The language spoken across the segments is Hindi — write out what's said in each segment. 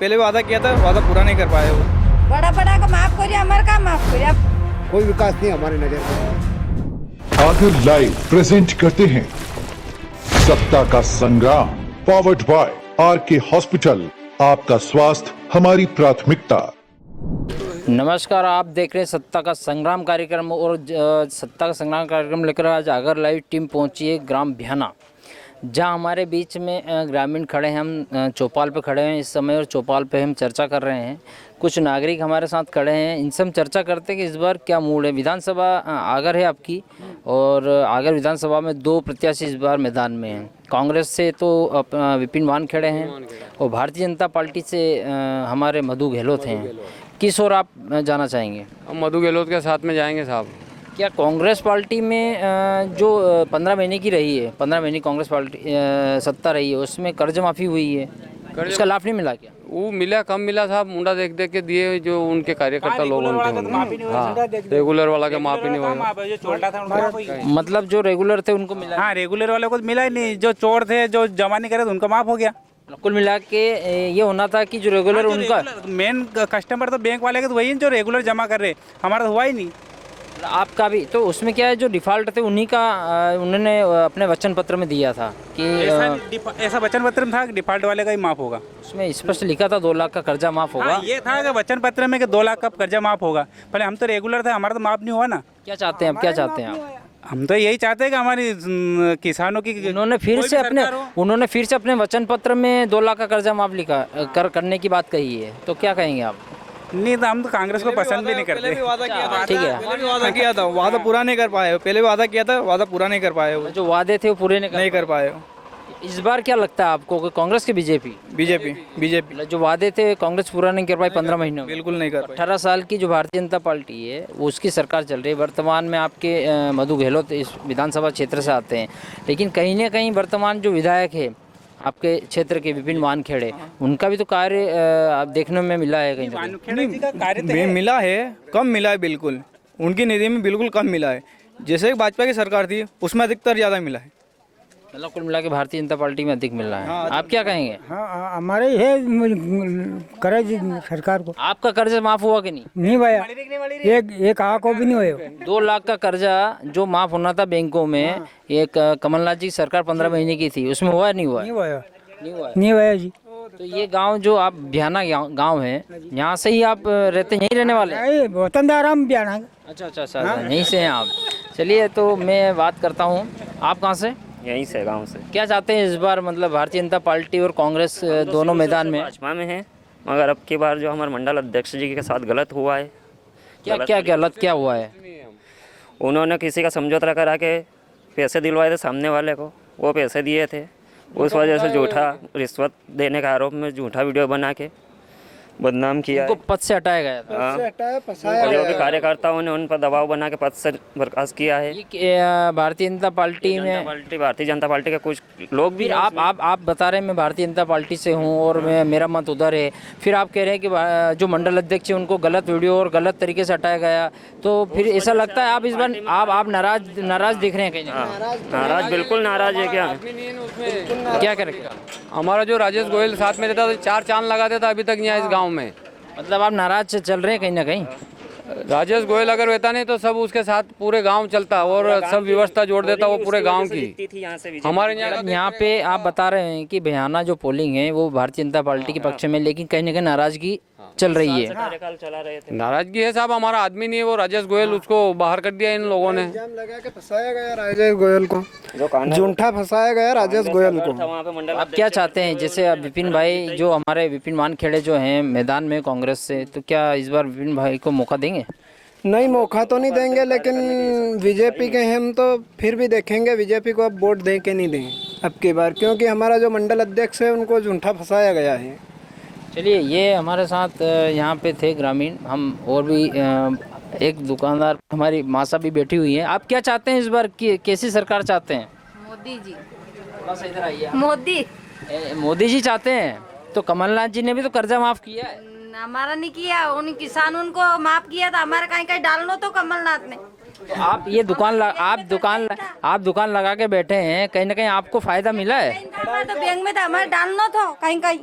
पहले वादा किया था, वादा पूरा नहीं कर पाए वो। बड़ा बड़ा को माफ करिए, हमारे का माफ करिए। कोई विकास नहीं हमारी नजर में। आगर लाइव प्रेजेंट करते हैं सत्ता का संग्राम, पावर्ड बाय आरके हॉस्पिटल। आपका स्वास्थ्य हमारी प्राथमिकता। नमस्कार, आप देख रहे हैं सत्ता का संग्राम कार्यक्रम और सत्ता का संग्राम कार्यक्रम लेकर आज आगर लाइव टीम पहुंची है ग्राम भ्याना, जहां हमारे बीच में ग्रामीण खड़े हैं। हम चौपाल पे खड़े हैं इस समय और चौपाल पे हम चर्चा कर रहे हैं। कुछ नागरिक हमारे साथ खड़े हैं, इनसे हम चर्चा करते हैं कि इस बार क्या मूड है। विधानसभा आगर है आपकी और आगर विधानसभा में दो प्रत्याशी इस बार मैदान में हैं। कांग्रेस से तो विपिन वानखेड़े हैं और भारतीय जनता पार्टी से हमारे मधु गहलोत हैं। किस ओर आप जाना चाहेंगे? हम मधु गहलोत के साथ में जाएंगे साहब। क्या कांग्रेस पार्टी में जो 15 महीने की रही है, 15 महीने कांग्रेस पार्टी सत्ता रही है, उसमें कर्ज माफ़ी हुई है, उसका लाभ नहीं मिला क्या? वो मिला, कम मिला साहब। मुंडा देख देख के दिए जो उनके कार्यकर्ता लोग रेगुलर वाला का माफी नहीं हुआ। मतलब जो रेगुलर थे उनको मिला? हाँ, रेगुलर वाले को मिला ही नहीं। जो चोर थे, जो जमा नहीं करे थे, उनका माफ हो गया। कुल मिला के ये होना था कि जो रेगुलर उनका मेन कस्टमर तो बैंक वाले के तो वही हैं जो रेगुलर जमा कर रहे। हमारा तो हुआ ही नहीं। आपका भी तो उसमें क्या है, जो डिफॉल्ट थे उन्हीं का उन्होंने अपने वचन पत्र में दिया था कि ऐसा वचन पत्र में था कि डिफॉल्ट वाले का ही माफ होगा। उसमें स्पष्ट लिखा था 2 लाख का कर्जा माफ होगा। हाँ, ये था कि वचन पत्र में कि 2 लाख का कर्जा माफ होगा। पहले हम तो रेगुलर थे, हमारा तो माफ नहीं हुआ ना। क्या चाहते हैं आप? क्या चाहते हैं आप? हम तो यही चाहते हैं कि हमारी किसानों की उन्होंने फिर से अपने वचन पत्र में 2 लाख का कर्जा माफ लिखा करने की बात कही है, तो क्या कहेंगे आप? नहीं, तो हम तो कांग्रेस को पसंद भी नहीं करते। पहले भी वादा किया था, ठीक है। पहले भी वादा किया था, वादा पूरा नहीं कर पाए। पहले वादा किया था, वादा पूरा नहीं कर पाए वो। जो वादे थे वो पूरे नहीं कर पाए। इस बार क्या लगता है आपको कि कांग्रेस की बीजेपी? बीजेपी जो वादे थे कांग्रेस पूरा नहीं कर पाई 15 महीनों में। बिल्कुल नहीं कर पाई। 18 साल की जो भारतीय जनता पार्टी है वो उसकी सरकार चल रही है। वर्तमान में आपके मधु गहलोत इस विधानसभा क्षेत्र से आते हैं, लेकिन कहीं ना कहीं वर्तमान जो विधायक है आपके क्षेत्र के विपिन वानखेड़े, उनका भी तो कार्य आप देखने में मिला है कहीं कार्य मिला है, कम मिला है। बिल्कुल उनकी निधि में बिल्कुल कम मिला है। जैसे वाजपेयी की सरकार थी उसमें अधिकतर ज़्यादा मिला है। मतलब कुल मिला के भारतीय जनता पार्टी में अधिक मिल रहा है। हाँ, आप क्या कहेंगे? हाँ, हमारे है कर्ज सरकार को। आपका कर्ज माफ हुआ कि नहीं भैया, एक आ को भी नहीं हुआ। 2 लाख का कर्जा जो माफ होना था बैंकों में, एक कमलनाथ जी सरकार 15 महीने की थी, उसमें हुआ नहीं हुआ? नहीं भैया जी। तो ये गांव जो आप भ्याना गांव है, यहाँ से ही आप रहते, यहीं रहने वाले हैं? वतनदार हम भ्याना। अच्छा, यहीं से हैं आप। चलिए, तो मैं बात करता हूँ। आप कहाँ से? यहीं से, गांव से। क्या चाहते हैं इस बार? मतलब भारतीय जनता पार्टी और कांग्रेस दोनों मैदान में। भाजपा में है, मगर अब की बार जो हमारे मंडल अध्यक्ष जी के साथ गलत हुआ है। क्या गलत क्या हुआ है? उन्होंने किसी का समझौता करा के पैसे दिलवाए थे सामने वाले को, वो पैसे दिए थे। उस वजह से झूठा रिश्वत देने का आरोप में झूठा वीडियो बना के बदनाम किया। उनको पद से हटाया गया था। और जो भी कार्यकर्ताओं ने उन पर दबाव बना के पद से बर्खास्त किया है। भारतीय जनता पार्टी में भारतीय जनता पार्टी के कुछ लोग भी। आप बता रहे हैं मैं भारतीय जनता पार्टी से हूं और मेरा मत उधर है, फिर आप कह रहे हैं कि जो मंडल अध्यक्ष है उनको गलत वीडियो और गलत तरीके से हटाया गया, तो फिर ऐसा लगता है आप इस बार आप नाराज दिख रहे हैं कहीं? नाराज, बिल्कुल नाराज है। क्या करेगा? हमारा जो राजेश गोयल साथ में रहता था, 4 चांद लगाते था अभी तक यहाँ इस गाँव में। मतलब आप नाराज से चल रहे हैं कहीं ना कहीं? राजेश गोयल अगर रहता नहीं तो सब उसके साथ पूरे गांव चलता और सब व्यवस्था जोड़ देता वो पूरे गांव की। हमारे यहाँ पे आप बता रहे हैं कि भयाना जो पोलिंग है वो भारतीय जनता पार्टी के पक्ष में, लेकिन कहीं ना कहीं नाराजगी चल रही है। नाराजगी है साहब, हमारा आदमी नहीं है वो राजेश गोयल, उसको बाहर कर दिया इन लोगों ने। लगा के फंसाया गया राजेश गोयल को, झूठा फंसाया गया राजेश गोयल को। आप क्या चाहते हैं? जैसे अब विपिन भाई जो हमारे विपिन वानखेड़े जो हैं मैदान में कांग्रेस से, तो क्या इस बार विपिन भाई को मौका देंगे? नहीं, मौका तो नहीं देंगे, लेकिन बीजेपी के हम तो फिर भी देखेंगे बीजेपी को अब वोट दें कि नहीं दें अब की बार, क्योंकि हमारा जो मंडल अध्यक्ष है उनको झूठा फंसाया गया है। चलिए, ये हमारे साथ यहाँ पे थे ग्रामीण। हम और भी एक दुकानदार, हमारी मासा भी बैठी हुई है। आप क्या चाहते हैं इस बार? कैसी सरकार चाहते हैं? मोदी जी। बस इधर आइए। मोदी जी चाहते हैं, तो कमलनाथ जी ने भी तो कर्जा माफ किया है। हमारा नहीं किया, उन किसान उनको माफ किया था, हमारा कहीं कहीं डालना तो कमलनाथ ने। तो आप ये आप दुकान लगा के बैठे हैं, कहीं ना कहीं आपको फायदा मिला है? तो बैंक में था, हमारे डालना था कहीं कहीं।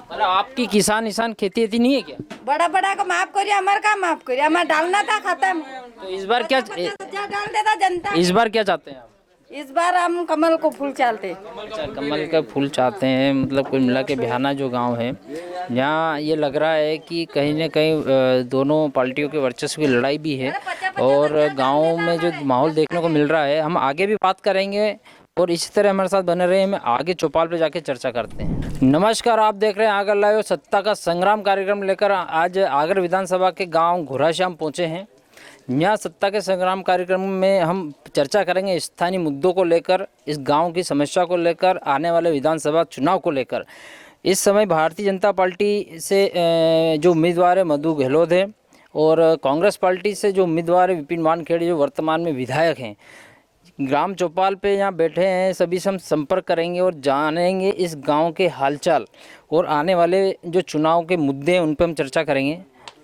मतलब आपकी किसान खेती नहीं है क्या? बड़ा बड़ा को माफ करिए, हमारे का माफ करिए, हमारा डालना था खत्म। तो इस बार क्या डाल देता जनता। इस बार क्या चाहते हैं आप? इस बार हम कमल को फूल चालते। अच्छा, कमल का फूल चाहते हैं। मतलब कुल मिला के बिहाना जो गांव है, यहाँ ये लग रहा है कि कहीं ना कहीं दोनों पार्टियों के वर्चस्व की लड़ाई भी है और गांव में जो माहौल देखने को मिल रहा है, हम आगे भी बात करेंगे और इसी तरह हमारे साथ बने रहे। हम आगे चौपाल पे जाके चर्चा करते हैं। नमस्कार, आप देख रहे हैं आगर लाइव, सत्ता का संग्राम कार्यक्रम लेकर आज आगर विधानसभा के गाँव घोराश्याम पहुँचे हैं। यहाँ सत्ता के संग्राम कार्यक्रम में हम चर्चा करेंगे स्थानीय मुद्दों को लेकर, इस गांव की समस्या को लेकर, आने वाले विधानसभा चुनाव को लेकर। इस समय भारतीय जनता पार्टी से जो उम्मीदवार है मधु गहलोत है और कांग्रेस पार्टी से जो उम्मीदवार है विपिन वानखेड़े, जो वर्तमान में विधायक हैं। ग्राम चौपाल पे यहाँ बैठे हैं, सभी से हम संपर्क करेंगे और जानेंगे इस गाँव के हालचाल और आने वाले जो चुनाव के मुद्दे हैं उन पर हम चर्चा करेंगे।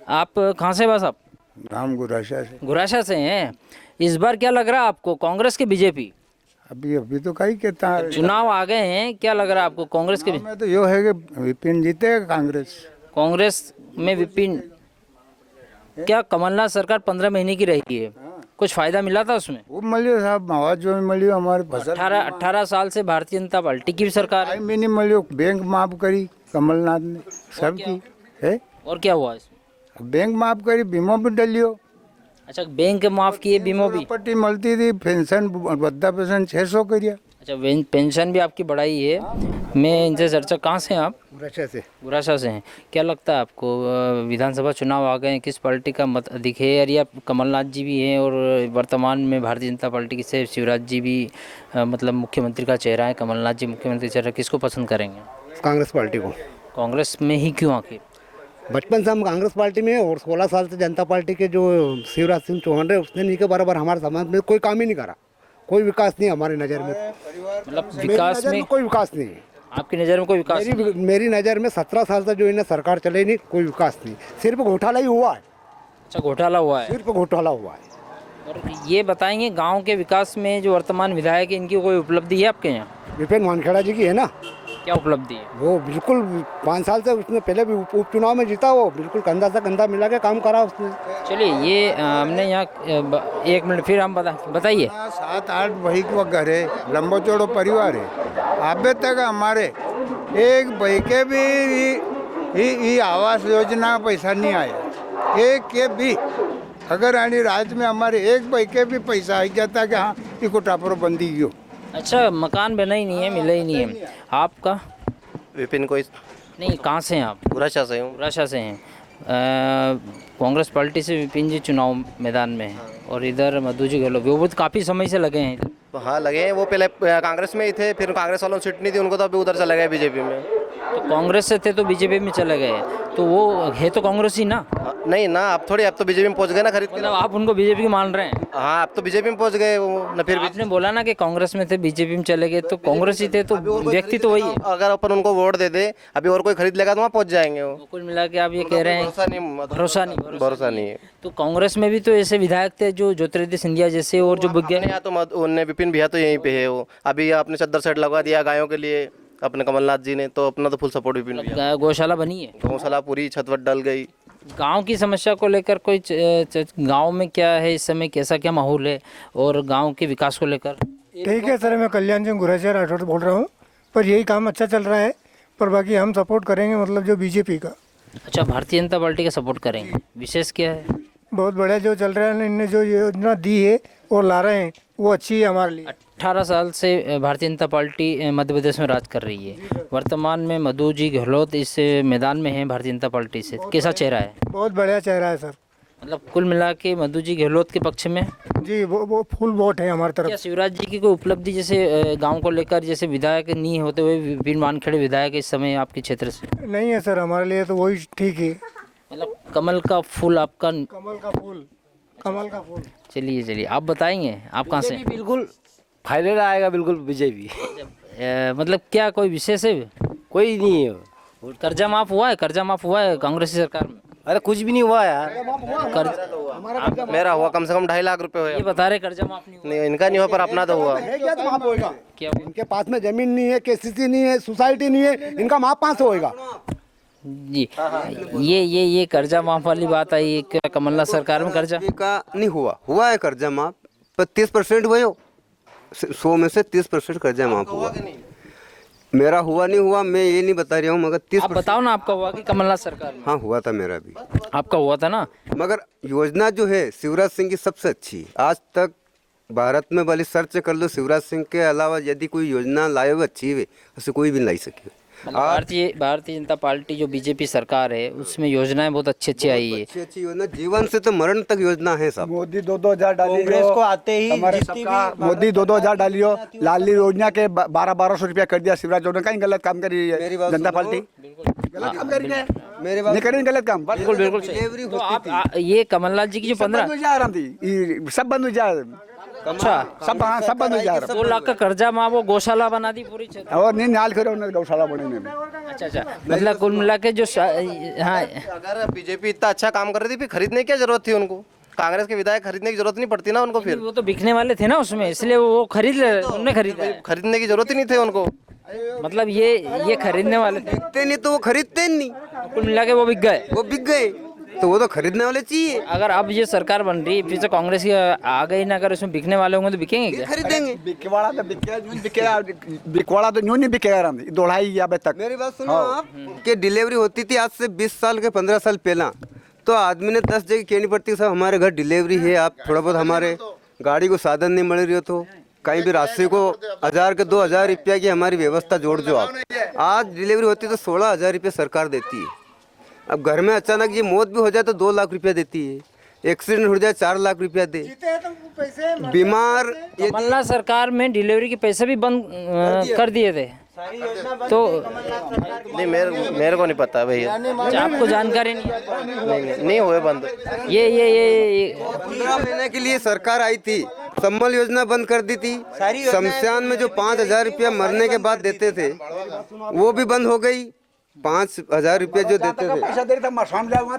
आप कहाँ से बस? आप हम गुराशा से हैं। इस बार क्या लग रहा है आपको, कांग्रेस के बीजेपी? अभी तो कहीं कहता है, चुनाव आ गए हैं, क्या लग रहा है आपको, कांग्रेस के? मैं तो यो है कि विपिन जीतेगा कांग्रेस में विपिन। क्या कमलनाथ सरकार 15 महीने की रही है, कुछ फायदा मिला था उसमें? वो मिलियो साहब, आवाज जो मिलियो हमारे फसल 18 साल से भारतीय जनता पार्टी की सरकार है। नहीं मिलियो, बैंक माफ करी कमलनाथ ने सबकी है। और क्या हुआ इसमें? बैंक माफ करी, बीमा भी डलियो। अच्छा, बैंक माफ किए, बीमा भी। पट्टी मिलती थी, पेंशन वृद्धा पेंशन 600 करिया। अच्छा, पेंशन भी आपकी बढ़ाई है। मैं इनसे चर्चा, कहाँ से हैं आप? गुराशा से हैं। क्या लगता है आपको, विधानसभा चुनाव आ गए हैं, किस पार्टी का मत अधिक है? और या कमलनाथ जी भी हैं और वर्तमान में भारतीय जनता पार्टी की से शिवराज जी भी मतलब मुख्यमंत्री का चेहरा है, कमलनाथ जी मुख्यमंत्री चेहरा, किसको पसंद करेंगे? कांग्रेस पार्टी को। कांग्रेस में ही क्यों आखिर? बचपन से हम कांग्रेस पार्टी में और 16 साल से जनता पार्टी के जो शिवराज सिंह चौहान रहे, उसने नहीं के बराबर हमारे समाज में कोई काम ही नहीं करा, कोई विकास नहीं हमारी नज़र में। मतलब विकास में कोई विकास नहीं है। आपकी नज़र में कोई विकास? मेरी नज़र में 17 साल से जो इन्हें सरकार चले नहीं, कोई विकास नहीं, सिर्फ घोटाला ही हुआ है। अच्छा, घोटाला हुआ है, सिर्फ घोटाला हुआ है। और ये बताएंगे गांव के विकास में जो वर्तमान विधायक है, इनकी कोई उपलब्धि है आपके यहाँ? विपिन वानखेड़ा जी की है ना। क्या उपलब्धि है? वो बिल्कुल 5 साल से, उसने पहले भी उपचुनाव में जीता, वो बिल्कुल कंधा से कंधा मिला के काम करा उसने। चलिए, ये हमने यहाँ 1 मिनट फिर हम बताइए। 7-8 भाई का घर है, लंबो चौड़ो परिवार है। अभी तक हमारे एक भाई के भी आवास योजना का पैसा नहीं आया, एक के भी। अगर आनी रात में हमारे एक भाई के भी पैसा आ जाता कि हाँ इको टापर बंदी गयो। अच्छा, मकान बना ही नहीं है, मिला ही नहीं है। आपका? विपिन कोई नहीं, कहाँ से हैं आप? गुराशा से हूँ। गुराशा से हैं। कांग्रेस पार्टी से विपिन जी चुनाव मैदान में हैं और इधर मधु जी गहलोत, वो काफ़ी समय से लगे हैं। हाँ लगे हैं, वो पहले कांग्रेस में ही थे, फिर कांग्रेस वालों सीट नहीं थी उनको, तो अभी उधर चले गए बीजेपी में। तो कांग्रेस से थे तो बीजेपी में चले गए, तो वो है तो कांग्रेस ही ना? नहीं ना, अब तो बीजेपी में पहुंच गए ना, खरीद के। मतलब आप उनको बीजेपी मान रहे हैं? हाँ, अब तो बीजेपी में पहुंच गए वो ना। फिर आपने बोला ना कि कांग्रेस में थे, बीजेपी में चले गए, तो कांग्रेस ही थे तो व्यक्ति तो वही है। अगर अपन उनको वोट दे दे, अभी और कोई खरीद लेगा तो वहाँ पहुँच जाएंगे वो। कुल मिला के आप ये कह रहे हैं भरोसा नहीं है। तो कांग्रेस में भी तो ऐसे विधायक थे जो ज्योतिरादित्य सिंधिया जैसे, और जो विज्ञान यहाँ तो उनने विपिन भैया तो यहीं पे है वो। अभी आपने चद्दर सेट लगवा दिया गायों के लिए अपने कमलनाथ जी ने, तो अपना तो फुल सपोर्ट विपिन भैया। गौशाला बनी है, गौशाला पूरी छत वत डल गई। गांव की समस्या को लेकर कोई गांव में क्या है इस समय, कैसा क्या माहौल है और गांव के विकास को लेकर? ठीक है सर, मैं कल्याण सिंह गुराशा राठौड़ बोल रहा हूँ, पर यही काम अच्छा चल रहा है, पर बाकी हम सपोर्ट करेंगे मतलब जो बीजेपी का। अच्छा, भारतीय जनता पार्टी का सपोर्ट करेंगे, विशेष क्या है? बहुत बढ़िया जो चल रहा है, इनने जो योजना दी है और ला रहे हैं वो अच्छी है हमारे लिए। 18 साल से भारतीय जनता पार्टी मध्य प्रदेश में राज कर रही है। वर्तमान में मधु जी गहलोत इस मैदान में हैं भारतीय जनता पार्टी से, कैसा चेहरा है? बहुत बढ़िया चेहरा है सर। मतलब कुल मिला के मधु जी गहलोत के पक्ष में? जी, वो फुल वोट है हमारी तरफ। क्या शिवराज जी की कोई उपलब्धि जैसे गांव को लेकर, जैसे विधायक नहीं होते हुए विपिन वानखेड़े विधायक इस समय आपके क्षेत्र से? नहीं है सर, हमारे लिए तो वही ठीक है। मतलब कमल का फूल आपका? कमल का फूल। चलिए आप बताएंगे, आप कहाँ से? बिल्कुल फाइनल आएगा, बिल्कुल बीजेपी। मतलब क्या कोई विशेष है? कोई नहीं है। कर्जा माफ हुआ है कांग्रेस की सरकार में? अरे कुछ भी नहीं हुआ यार। मेरा हुआ कम से कम 2.5 लाख रुपए हुए। ये बता रहे कर्जा माफ नहीं हुआ। नहीं, इनका नहीं हुआ, पर अपना तो हुआ। क्या तो माफ होएगा? क्या? इनके पास में जमीन नहीं है, केसीसी नहीं है, सोसाइटी नहीं है, इनका माफ 500 होएगा। जी, ये कर्जा माफ वाली बात आई है, क्या कमलनाथ सरकार में कर्जा का नहीं हुआ है कर्जा माफ, पर 30% हुए हो, 100 में से 30% कर्जा माफ हुआ। मेरा हुआ नहीं हुआ मैं ये नहीं बता रहा हूँ, मगर 30। आप बताओ ना, आपका हुआ कि कमलनाथ सरकार में? हाँ हुआ था मेरा भी। आपका हुआ था ना? मगर योजना जो है शिवराज सिंह की सबसे अच्छी, आज तक भारत में भले सर्च कर लो, शिवराज सिंह के अलावा यदि कोई योजना लाए हुए अच्छी है उसे कोई भी नहीं लाई सके। भारतीय जनता पार्टी जो बीजेपी सरकार है उसमें योजनाएं बहुत अच्छी अच्छी आई है। अच्छी योजना, जीवन से तो मरण तक योजना है सब। मोदी 2-2 हज़ार कांग्रेस को आते ही मोदी 2-2 हज़ार डालियो, लाली योजना के 1200 रुपया कर दिया शिवराज ने, कहीं गलत काम करी है जनता पार्टी, गलत काम करी है, मेरी बात नहीं करें गलत काम, बिल्कुल बिल्कुल सही। तो आप ये कमलनाथ जी की जो 15 सब बंद हो जाए, अच्छा सब बंद हो जाए, 2 लाख का कर्जा माफ, वो गौशाला बना दी पूरी क्षेत्र और नहीं नाल करे उन्होंने गौशाला बनाने में। अच्छा, मतलब कुल मिला के जो हाँ, अगर बीजेपी इतना अच्छा काम कर रही थी फिर खरीदने की क्या जरूरत थी उनको? कांग्रेस के विधायक खरीदने की जरूरत नहीं पड़ती ना उनको, फिर वो तो बिकने वाले थे ना उसमें, इसलिए वो उन्होंने खरीदा। खरीदने की जरूरत ही नहीं थी उनको। मतलब ये खरीदने वाले थे, बिकते नहीं तो वो खरीदते नहीं, कुल मिला के वो बिक गए। तो वो तो खरीदने वाले चाहिए। अगर अब ये सरकार बन रही है, फिर से कांग्रेस की आ गई ना, अगर उसमें बिकने वाले होंगे तो बिकेंगे क्या? खरीदेंगे। बिकवाड़ा तो न्यू नहीं बिकेगा, दोढ़ाई या तक। मेरी बात सुनो आप, कि डिलीवरी होती थी आज से 20 साल के 15 साल पहला, तो आदमी ने 10 जगह कहनी पड़ती, सब हमारे घर डिलीवरी है, आप थोड़ा बहुत हमारे गाड़ी को साधन नहीं मिल रही हो तो कहीं भी राशि को 1000 के 2000 रुपया की हमारी व्यवस्था जोड़ जो आप। आज डिलीवरी होती तो 16,000 रुपये सरकार देती है। अब घर में अचानक ये मौत भी हो जाए तो 2 लाख रुपया देती है, एक्सीडेंट हो जाए 4 लाख रुपया दे, बीमार। कमलनाथ सरकार में डिलीवरी के पैसे भी बंद कर दिए थे, तो नहीं मेरे को नहीं पता भैया, आपको जानकारी नहीं हुए बंद। ये 15 महीने के लिए सरकार आई थी, संबल योजना बंद कर दी थी, शमशान में जो 5,000 रुपया मरने के बाद देते थे वो भी बंद हो गई, 5,000 रुपये जो देते थे।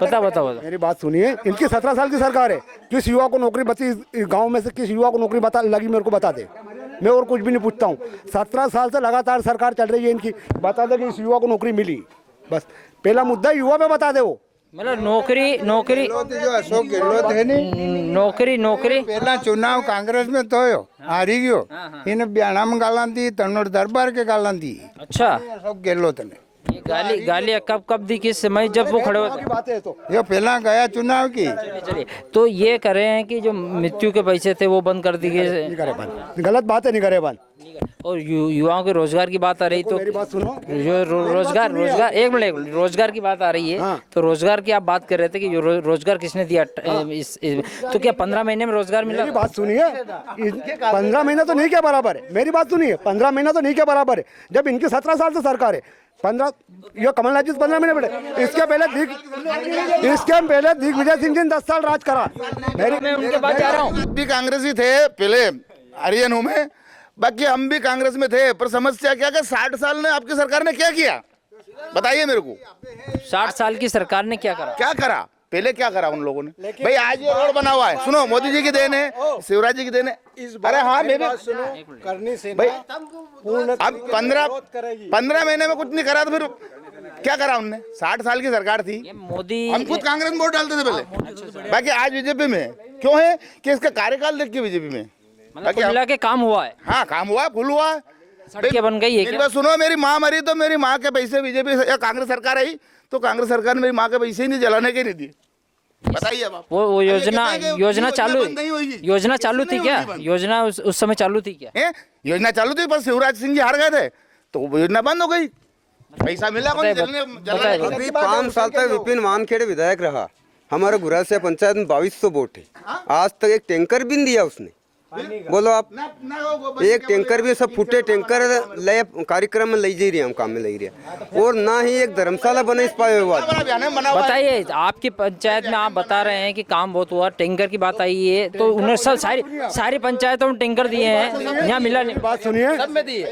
बताओ मेरी बात सुनिए, इनकी 17 साल की सरकार है, किस युवा को नौकरी बची गांव में से, किस युवा को नौकरी लगी मेरे को बता दे, मैं और कुछ भी नहीं पूछता हूँ। 17 साल से लगातार सरकार चल रही है इनकी, बता दे कि इस युवा को नौकरी मिली, बस पहला मुद्दा युवा पे बता दे। वो मतलब नौकरी जो अशोक गहलोत है नौकरी पहला चुनाव कांग्रेस में तो हारी गयो, इन ब्याणा में गाला दी, तन्नोर दरबार के गाला दी। अच्छा, अशोक गहलोत ने ये गाली कब दी, किस समय जब वो खड़े होते? बात है तो ये पहला गया चुनाव की। चलिए, तो ये कह रहे हैं कि जो मृत्यु के पैसे थे वो बंद कर दिए, नहीं करे बंद, गलत बात है, नहीं करे बंद। और युवाओं के रोजगार की बात आ रही, तो मेरी बात सुनो, जो रोजगार एक मिनट रोजगार की बात आ रही है। हाँ। तो रोजगार की आप बात कर रहे थे कि रोजगार किसने दिया, तो क्या 15 महीने में रोजगार मिला? मेरी बात सुनिए, 15 महीना तो नहीं क्या बराबर है, मेरी बात सुनिए, 15 महीना तो नहीं क्या बराबर है, जब इनकी 17 साल से सरकार है। 15 ये कमलनाथ जी 15 महीने बैठे, इसके पहले दिग्विजय सिंह जी ने 10 साल राज करा। मैं उनके पास जा रहा हूँ। भी कांग्रेसी थे पहले हरियाणा में, बाकी हम भी कांग्रेस में थे, पर समस्या क्या कि 60 साल ने आपकी सरकार ने क्या किया बताइए मेरे को। 60 साल की सरकार ने क्या करा पहले क्या करा उन लोगों ने? भाई आज ये रोड बना हुआ है, सुनो मोदी जी की देन है, शिवराज जी की देन है। अरे हाँ मैं भी करनी से भाई अब 15 महीने में कुछ नहीं करा तो फिर क्या करा उनने? 60 साल की सरकार थी, मोदी, हम खुद कांग्रेस में वोट डालते थे पहले, बाकी आज बीजेपी में क्यों है कि इसका कार्यकाल देख के बीजेपी में मतलब के काम हुआ है। हाँ काम हुआ, फुल हुआ, सड़कें बन गई है क्या? सुनो मेरी माँ मरी तो मेरी माँ के पैसे बीजेपी या कांग्रेस सरकार आई तो कांग्रेस सरकार ने मेरी माँ के पैसे ही नहीं जलाने के नहीं दिए। बताइए अब आप। वो योजना चालू थी क्या? योजना उस समय चालू थी क्या? योजना चालू थी, पर शिवराज सिंह जी हार गए थे तो वो योजना बंद हो गई, पैसा मिला अभी 5 साल तक विपिन वानखेड़े विधायक रहा, हमारे गुरासिया पंचायत में 2200 वोट है, आज तक एक टैंकर भी नहीं दिया उसने। बोलो आप, एक टैंकर भी, सब फूटे टैंकर ले कार्यक्रम में ले जा रही है, हम काम में ले रही है, और ना ही एक धर्मशाला बने इस पाए हुआ। बताइए, आपकी पंचायत में आप बता रहे हैं कि काम बहुत हुआ, टैंकर की बात आई है, तो उन्हें सब सारी पंचायतों में टैंकर दिए हैं, यहाँ मिला नहीं। बात सुनिए,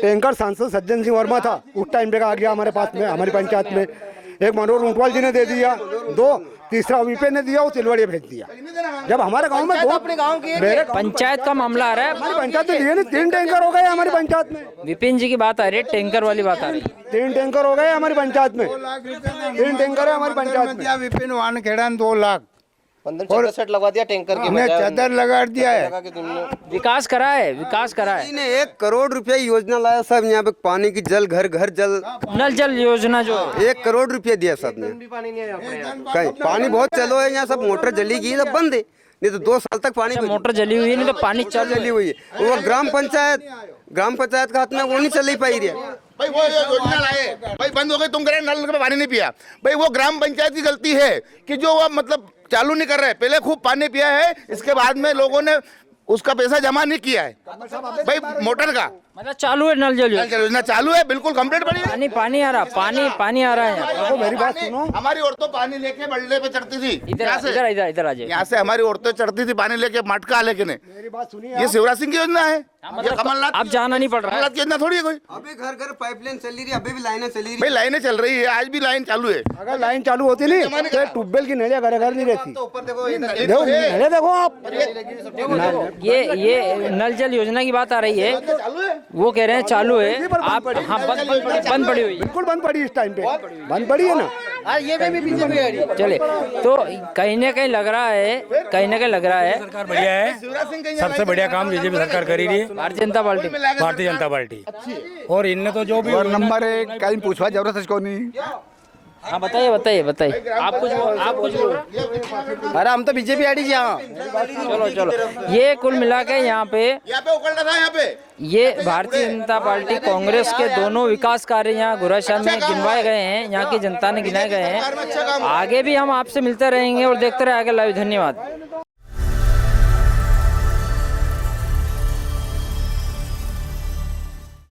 टैंकर सांसद सज्जन सिंह वर्मा था उस टाइम पे, आ गया हमारे पास में, हमारी पंचायत में। एक मनोहर ऊंटवाल जी ने दे दिया, 2 तीसरा वीपे ने दिया, वो तिलवाड़िया भेज दिया। जब हमारे गांव में अपने गांव की पंचायत का मामला आ रहा है। हमारी पंचायत में दिए नहीं, 3 टैंकर हो गए हमारी पंचायत में। विपिन जी की बात आ रही है, टैंकर वाली बात आ रही है। 3 टैंकर हो गए हमारी पंचायत में, 3 टैंकर है हमारी पंचायत में। विपिन वाहन खेड़ा 2 लाख 15 सेट लगवा दिया टैंकर की हमने चादर लगा दिया है। विकास करा है, विकास करा है। ने 1 करोड़ रुपया योजना लाया साहब, यहाँ पे पानी की जल घर घर जल नल जल योजना जो 1 करोड़ रुपया दिया साहब ने। कहीं पानी बहुत चलो है यहाँ, सब मोटर जली गई, सब बंद है, नहीं तो 2 साल तक पानी मोटर जली हुई है, नहीं तो पानी चली हुई है। वो ग्राम पंचायत का हाथ में वो नहीं चल ही पाई रही है। भाई वो योजना लाए, भाई बंद हो गई, तुम कह रहे नल में पानी नहीं पिया। भाई वो ग्राम पंचायत की गलती है कि जो वो मतलब चालू नहीं कर रहे, पहले खूब पानी पिया है, इसके बाद में लोगों ने उसका पैसा जमा नहीं किया है। भाई मोटर का मतलब चालू है, नल जल योजना चालू है, बिल्कुल कंप्लीट बनी है। पानी आ रहा, पानी आ रहा है। मेरी बात सुनो, हमारी औरतों पानी लेके बल्ले पे चढ़ती थी, इधर आ जाइए। यहाँ से हमारी औरतें चढ़ती थी पानी लेके मटका लेके। मेरी बात सुनिए, ये शिवराज सिंह की योजना है, ये कमलनाथ अब जाना नहीं पड़ रहा है। कमलनाथ की योजना थोड़ी है कोई। अभी घर घर पाइपलाइन चल रही है, अभी भी लाइनें चली रही भाई लाइनें चल रही है, आज भी लाइन चालू है। अगर लाइन चालू होती नहीं तो ट्यूबवेल की नलियाँ घर घर नहीं रहती। देखो नलियाँ देखो आप, ये नल जल योजना की बात आ रही है, वो कह रहे हैं चालू है। आप हाँ बंद पड़ी हुई है, बिल्कुल बंद पड़ी, इस टाइम पे बंद पड़ी है ना। चले तो कहीं ना कहीं लग रहा है, सरकार बढ़िया है, सबसे बढ़िया काम बीजेपी सरकार कर रही है, भारतीय जनता पार्टी। और इनने तो जो भी नंबर 1 कहीं पूछवा जरूरत है इसको नहीं। हाँ बताइए। आप कुछ अरे हम तो बीजेपी आईडी जी। हाँ चलो ये कुल मिला के यहाँ पे उकलना था, यहाँ पे ये भारतीय जनता पार्टी कांग्रेस के दोनों विकास कार्य यहाँ गुराशहर में गिनवाए गए हैं, यहाँ की जनता ने गिनाए गए हैं। आगे भी हम आपसे मिलते रहेंगे और देखते रहे आगे लाइव। धन्यवाद।